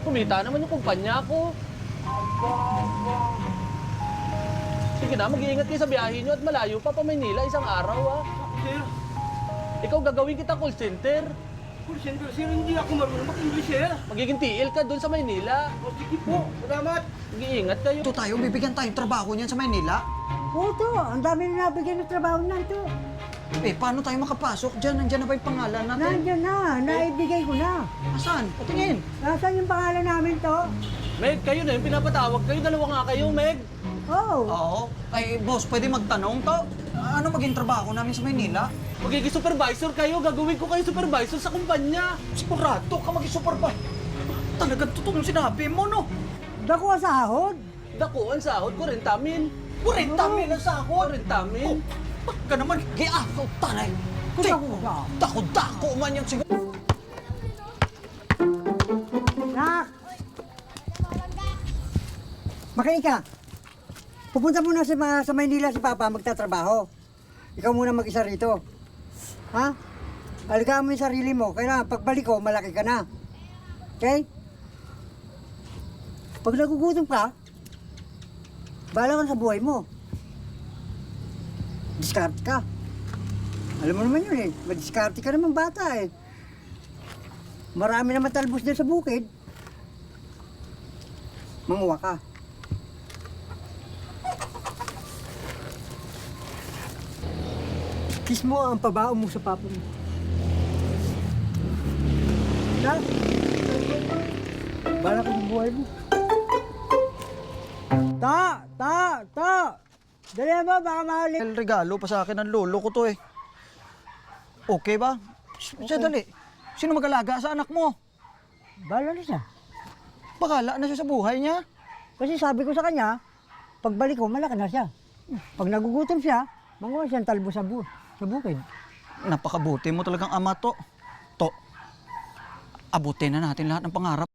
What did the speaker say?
Kumita naman yung kumpanya ko. Sige na, mag-iingat kayo sa biyahe nyo at malayo pa Maynila isang araw ah. Sir, Ikaw gagawin kita call center. call center, sir, hindi ako marunong mag-English, sir. Magiging TL ka doon sa Maynila. O, sige po, salamat. Mag-iingat kayo. Ito tayo, bibigyan tayong trabaho niyan sa Maynila. Oo to, ang dami na nabigyan ng trabaho na to. Eh, paano tayo makapasok dyan? Nandyan na ba yung pangalan natin? Nandiyan na, naibigay ko na. Asan? Patingin. Nasaan yung pangalan namin to? Meg, kayo na yung pinapatawag kayo. Dalawa nga kayo, Meg. Oo. Oo. Ay, boss, pwede magtanong to? Ano maging trabaho namin sa Maynila? Magiging supervisor kayo. Gagawin ko kayo supervisor sa kumpanya. Sigurado ka mag-supervise. Talagang totoong sinabi mo, no? Dako ang sahod. Dako, ang sahod ko rin tamin. 40 mil ang sahod. Rin tamin. Ka naman, giakaw tanay. Dako-dako man yung siguro. Nak! Makinig ka. Pupunta muna sa Maynila si Papa magtatrabaho. Ikaw muna mag-isa rito. Ha? Alagaan mo yung sarili mo. Kailangan pagbalik ko, malaki ka na. Okay? Pag nagugutom ka, bahala ka na sa buhay mo. Discard ka. Alam mo naman yun eh. Madiskarte ka naman bata eh. Marami naman talbos din sa bukid. Manguha ka. Kiss mo ang pabao mo sa papa mo. Na? Bahala ka sa buhay mo. Ta! Dali mo, baka mahalik. El regalo pa sa akin ng lolo ko to eh. Okay ba? Siya dali. Sino mag-alaga sa anak mo? Bahala na siya. Bakala na siya sa buhay niya. Kasi sabi ko sa kanya, pagbalik ko, malaki na siya. Pag nagugutom siya, manguha siyang talbo sa bukid. Napakabuti mo talagang ama to. To, abutin na natin lahat ng pangarap.